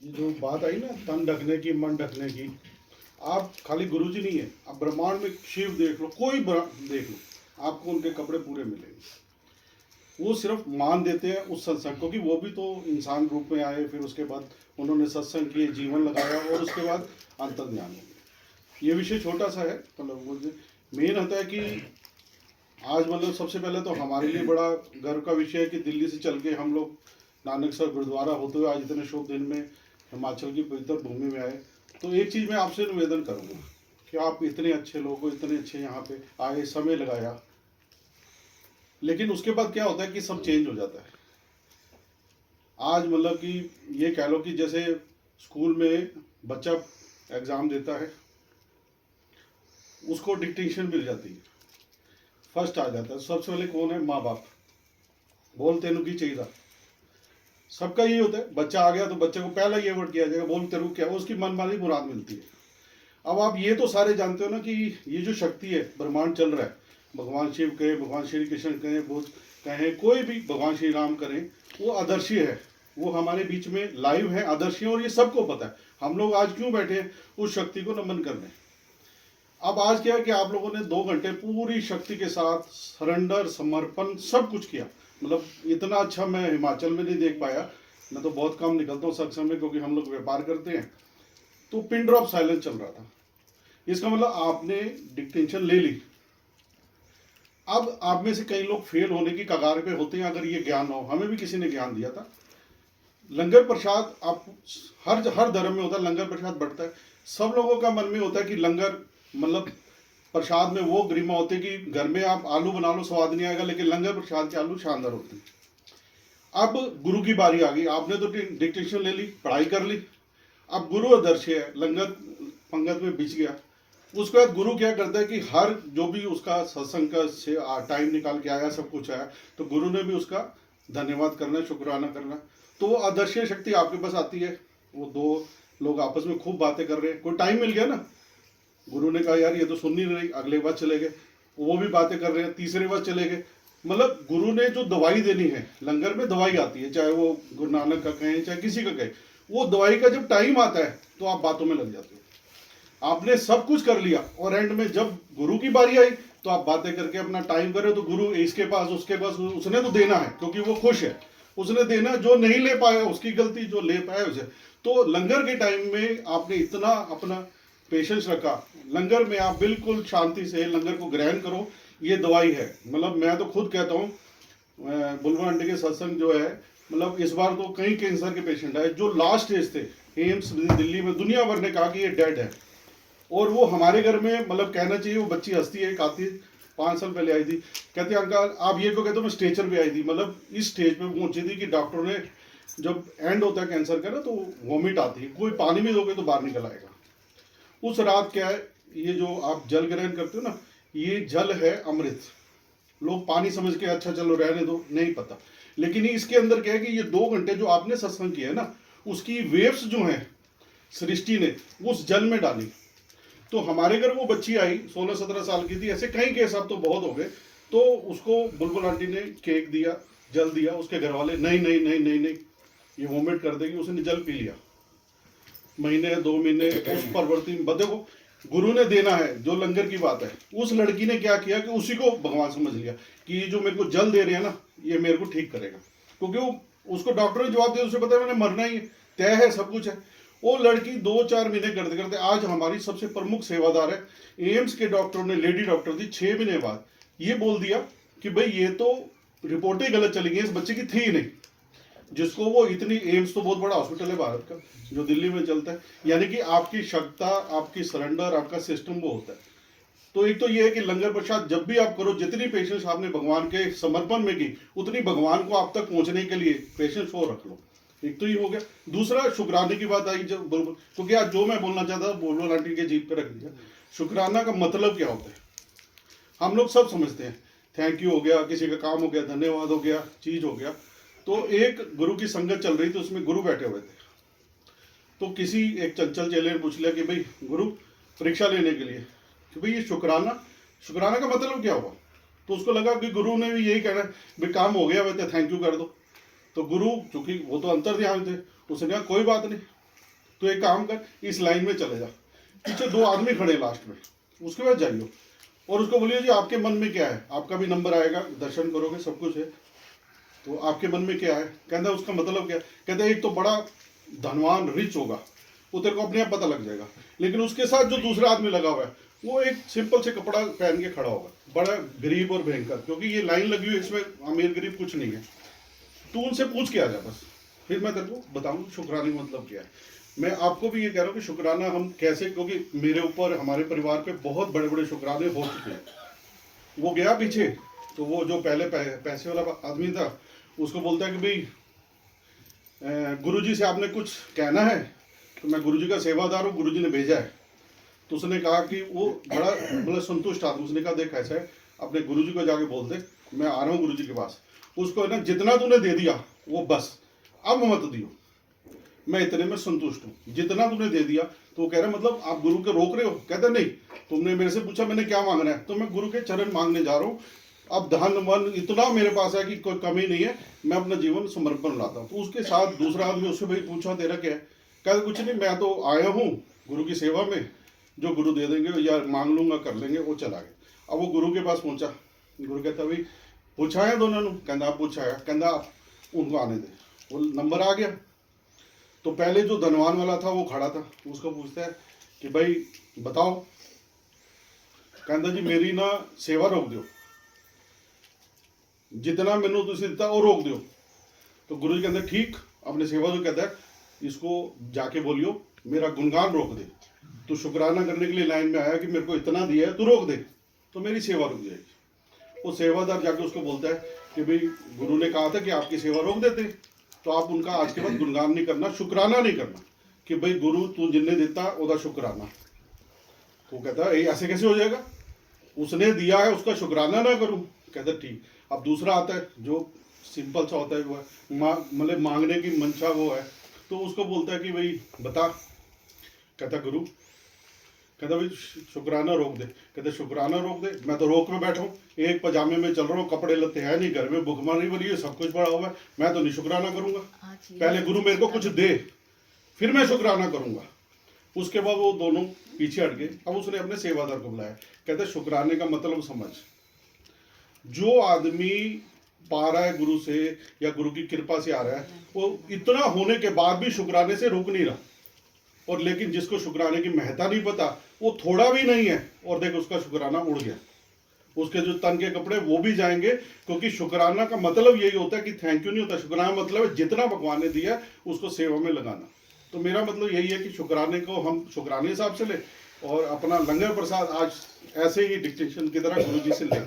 ये जो बात आई ना तन ढकने की मन ढकने की, आप खाली गुरुजी नहीं है, आप ब्रह्मांड में शिव देख लो, कोई देख लो, आपको उनके कपड़े पूरे मिलेंगे। वो सिर्फ मान देते हैं उस सत्संग को कि वो भी तो इंसान रूप में आए, फिर उसके बाद उन्होंने सत्संग किए, जीवन लगाया और उसके बाद अंतर्ज्ञान हो गया। ये विषय छोटा सा है, मतलब मेन होता है कि आज मतलब सबसे पहले तो हमारे लिए बड़ा गर्व का विषय है कि दिल्ली से चल के हम लोग नानकसर गुरुद्वारा होते हुए आज इतने शुभ दिन में हिमाचल की पवित्र भूमि में आए। तो एक चीज़ मैं आपसे निवेदन करूँगा कि आप इतने अच्छे लोग हो, इतने अच्छे यहाँ पे आए, समय लगाया, लेकिन उसके बाद क्या होता है कि सब चेंज हो जाता है। आज मतलब कि ये कह लो कि जैसे स्कूल में बच्चा एग्ज़ाम देता है, उसको डिक्टेशन मिल जाती है, फर्स्ट आ जाता है, सबसे पहले कौन है? माँ बाप। बोल तेनू की चाहिए, सबका यही होता है। बच्चा आ गया तो बच्चे को पहला ये वर्ड किया जाएगा, बोल तेरू क्या, उसकी मनमानी मुराद मिलती है। अब आप ये तो सारे जानते हो ना कि ये जो शक्ति है, ब्रह्मांड चल रहा है, भगवान शिव कहें, भगवान श्री कृष्ण कहें, बुद्ध कहें, कोई भी, भगवान श्री राम करें, वो आदर्शी है, वो हमारे बीच में लाइव है, आदर्शी है, और ये सबको पता है। हम लोग आज क्यों बैठे हैं? उस शक्ति को नमन करने। अब आज क्या है कि आप लोगों ने 2 घंटे पूरी शक्ति के साथ सरेंडर, समर्पण, सब कुछ किया। मतलब इतना अच्छा मैं हिमाचल में नहीं देख पाया। मैं तो बहुत कम निकलता हूँ सत्संग में, क्योंकि हम लोग व्यापार करते हैं। तो पिन ड्रॉप साइलेंस चल रहा था। इसका मतलब आपने डिक्टेशन ले ली। अब आप में से कई लोग फेल होने की कगार पे होते हैं अगर ये ज्ञान हो। हमें भी किसी ने ज्ञान दिया था। लंगर प्रसाद, आप हर धर्म में होता है, लंगर प्रसाद बढ़ता है। सब लोगों का मन में होता है कि लंगर मतलब प्रसाद में वो गरिमा होती है कि घर में आप आलू बना लो स्वाद नहीं आएगा, लेकिन लंगर प्रसाद के आलू शानदार होते हैं। अब गुरु की बारी आ गई। आपने तो डिक्टेशन ले ली, पढ़ाई कर ली, अब गुरु आदर्श है, लंगर पंगत में बिछ गया। उसके बाद गुरु क्या करता है कि हर जो भी उसका सत्संग का से टाइम निकाल के आया, सब कुछ आया, तो गुरु ने भी उसका धन्यवाद करना, शुक्राना करना। तो वो आदर्श शक्ति आपके पास आती है। वो दो लोग आपस में खूब बातें कर रहे हैं, कोई टाइम मिल गया ना, गुरु ने कहा यार ये तो सुन नहीं रही, अगले बार चले गए, वो भी बातें कर रहे हैं, तीसरे बार चले गए। मतलब गुरु ने जो दवाई देनी है, लंगर में दवाई आती है, चाहे वो गुरु नानक का कहें चाहे किसी का कहें, वो दवाई का जब टाइम आता है तो आप बातों में लग जाते हो। आपने सब कुछ कर लिया और एंड में जब गुरु की बारी आई तो आप बातें करके अपना टाइम करे, तो गुरु इसके पास उसके पास, उसने तो देना है क्योंकि वो खुश है, उसने देना। जो नहीं ले पाया उसकी गलती, जो ले पाया उसे। तो लंगर के टाइम में आपने इतना अपना पेशेंस रखा, लंगर में आप बिल्कुल शांति से लंगर को ग्रहण करो, ये दवाई है। मतलब मैं तो खुद कहता हूँ, बुलबुल आंटी के सत्संग जो है, मतलब इस बार तो कई कैंसर के पेशेंट आए जो लास्ट स्टेज थे, एम्स दिल्ली में, दुनिया भर ने कहा कि ये डेड है। और वो हमारे घर में, मतलब कहना चाहिए, वो बच्ची हंसती है, एक आती 5 साल पहले आई थी, कहती अंकल आप ये को कहते हो, मैं स्टेचर पे आई थी। मतलब इस स्टेज पे पहुंची थी कि डॉक्टर ने, जब एंड होता है कैंसर का ना तो वॉमिट आती है, कोई पानी में दोगे तो बाहर निकल आएगा। उस रात क्या है, ये जो आप जल ग्रहण करते हो ना, ये जल है अमृत। लोग पानी समझ के अच्छा चलो रहने दो, नहीं पता, लेकिन इसके अंदर क्या है कि ये 2 घंटे जो आपने सत्संग किया है ना, उसकी वेव्स जो है सृष्टि ने उस जल में डाली। तो हमारे घर वो बच्ची आई 16-17 साल की थी, ऐसे कई केस अब तो बहुत हो गए। तो उसको बुलबुल आंटी ने केक दिया, जल दिया, उसके घर वाले नहीं नहीं नहीं नहीं नहीं ये वोमिट कर देगी, उसने जल पी लिया। महीने 2 महीने उस परवर्ती देखो, गुरु ने देना है, जो लंगर की बात है। उस लड़की ने क्या किया कि उसी को भगवान समझ लिया कि ये जो मेरे को जल दे रहे हैं ना, ये मेरे को ठीक करेगा, क्योंकि वो उसको डॉक्टर ने जवाब दिया, उसे पता है मैंने मरना ही है, तय है, सब कुछ है। वो लड़की 2-4 महीने करते करते आज हमारी सबसे प्रमुख सेवादार है। एम्स के डॉक्टरों ने, लेडी डॉक्टर थी, 6 महीने बाद ये बोल दिया कि भाई ये तो रिपोर्टें गलत चली गई, इस बच्चे की थी ही नहीं। जिसको वो इतनी, एम्स तो बहुत बड़ा हॉस्पिटल है भारत का जो दिल्ली में चलता है, यानी कि आपकी क्षमता, आपकी सरेंडर, आपका सिस्टम वो होता है। तो एक तो ये है कि लंगर प्रसाद जब भी आप करो, जितनी पेशेंस आपने भगवान के समर्पण में की, उतनी भगवान को आप तक पहुंचने के लिए पेशेंस वो रख लो। एक तो ये हो गया। दूसरा, शुक्राने की बात आई जब, क्योंकि आज जो मैं बोलना चाहता था बुलबुल आंटी के जीप पे रख दिया। शुक्राना का मतलब क्या होता है हम लोग सब समझते हैं, थैंक यू हो गया, किसी का काम हो गया, धन्यवाद हो गया, चीज हो गया। तो एक गुरु की संगत चल रही थी, उसमें गुरु बैठे हुए थे। तो किसी एक चंचल चेले ने पूछ लिया कि भाई गुरु परीक्षा लेने के लिए, कि भाई ये शुक्राना, शुक्राना का मतलब क्या हुआ? तो उसको लगा कि गुरु ने भी यही कहना है, भाई काम हो गया वैसे थैंक यू कर दो। तो गुरु, चूंकि वो तो अंतर्ध्यान थे, उसने कहा कोई बात नहीं, तो एक काम कर, इस लाइन में चले जा, पीछे 2 आदमी खड़े लास्ट में, उसके बाद जाइयो और उसको बोलिए जी आपके मन में क्या है, आपका भी नंबर आएगा, दर्शन करोगे, सब कुछ है, तो आपके मन में क्या है। कहता है उसका मतलब क्या, कहता है एक तो बड़ा धनवान रिच होगा, वो तेरे को अपने आप पता लग जाएगा, लेकिन उसके साथ जो दूसरा आदमी लगा हुआ है वो एक सिंपल से कपड़ा पहन के खड़ा होगा, बड़ा गरीब और भयंकर, क्योंकि ये लाइन लगी हुई है, इसमें अमीर गरीब कुछ नहीं है। तू उनसे पूछ के आ जा बस, फिर मैं तेरे को बताऊँ शुक्राने का मतलब क्या है। मैं आपको भी ये कह रहा हूँ कि शुक्राना हम कैसे, क्योंकि मेरे ऊपर हमारे परिवार पे बहुत बड़े बड़े शुक्राने हो चुके हैं। वो गया पीछे, तो वो जो पहले पैसे वाला आदमी था उसको बोलता है कि भाई गुरुजी से आपने कुछ कहना है, तो मैं गुरुजी का सेवादार हूँ, गुरुजी ने भेजा है। तो उसने कहा कि वो बड़ा मतलब संतुष्ट आदमी, उसने कहा देख ऐसा है, अपने गुरुजी को जाके बोल दे मैं आ रहा हूँ गुरुजी के पास, उसको है ना जितना तूने दे दिया वो बस, अब मत दियो, मैं इतने में संतुष्ट हूँ, जितना तूने दे दिया। तो वो कह रहा मतलब आप गुरु के रोक रहे हो, कहते नहीं, तुमने मेरे से पूछा मैंने क्या मांगना है, तो मैं गुरु के चरण मांगने जा रहा हूँ, अब धन मन इतना मेरे पास है कि कोई कमी नहीं है, मैं अपना जीवन समर्पण लाता हूँ। तो उसके साथ दूसरा आदमी, उससे भाई पूछा तेरा क्या है, कहते कुछ नहीं, मैं तो आया हूँ गुरु की सेवा में, जो गुरु दे देंगे या मांग लूंगा कर लेंगे, वो चला गया। अब वो गुरु के पास पहुंचा, गुरु कहता भाई पूछा है दोनों ने, कहना पूछा है, कहना उनको आने दे, वो नंबर आ गया। तो पहले जो धनवान वाला था वो खड़ा था, उसको पूछता है कि भाई बताओ, कहता जी मेरी ना सेवा रोक दो, जितना मैनू तुसी दिता वो रोक दो। तो गुरु जी कहते ठीक, अपने सेवा जो कहता है इसको जाके बोलियो मेरा गुणगान रोक दे, तो शुक्राना करने के लिए लाइन में आया कि मेरे को इतना दिया है, तू रोक दे तो मेरी सेवा रुक जाएगी। वो सेवादार जाके उसको बोलता है कि भाई गुरु ने कहा था कि आपकी सेवा रोक देते, तो आप उनका आज के बाद गुणगान नहीं करना, शुक्राना नहीं करना कि भाई गुरु तू जिन्ने देता ओदा शुक्राना। वो कहता है ऐसे कैसे हो जाएगा, उसने दिया है उसका शुक्राना ना करूं, कहता ठीक। अब दूसरा आता है जो सिंपल सा होता है, वो मतलब मांगने की मंशा वो है, तो उसको बोलता है कि भाई बता, कहता गुरु, कहता भाई शुक्राना रोक दे, कहते शुक्राना रोक दे, मैं तो रोक में बैठा हूँ, एक पजामे में चल रहा हूँ, कपड़े लत्ते हैं नहीं, घर में भुखमरी बनी है, सब कुछ पड़ा हुआ है, मैं तो नहीं शुक्राना करूंगा, पहले गुरु मेरे को कुछ दे फिर मैं शुक्राना करूंगा। उसके बाद वो दोनों पीछे हट गए। अब उसने अपने सेवादार को बुलाया, कहते शुक्राने का मतलब समझ, जो आदमी पा रहा है गुरु से या गुरु की कृपा से आ रहा है, वो इतना होने के बाद भी शुक्राने से रुक नहीं रहा, और लेकिन जिसको शुक्राने की महत्ता नहीं पता, वो थोड़ा भी नहीं है और देख उसका शुक्राना उड़ गया, उसके जो तन के कपड़े वो भी जाएंगे, क्योंकि शुक्राना का मतलब यही होता है कि थैंक यू नहीं होता, शुक्राना मतलब है जितना भगवान ने दिया उसको सेवा में लगाना। तो मेरा मतलब यही है कि शुक्राने को हम शुक्राने हिसाब से ले, और अपना लंगर प्रसाद आज ऐसे ही डिक्टेशन की तरह गुरु जी से ले।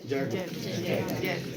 जय गुरु।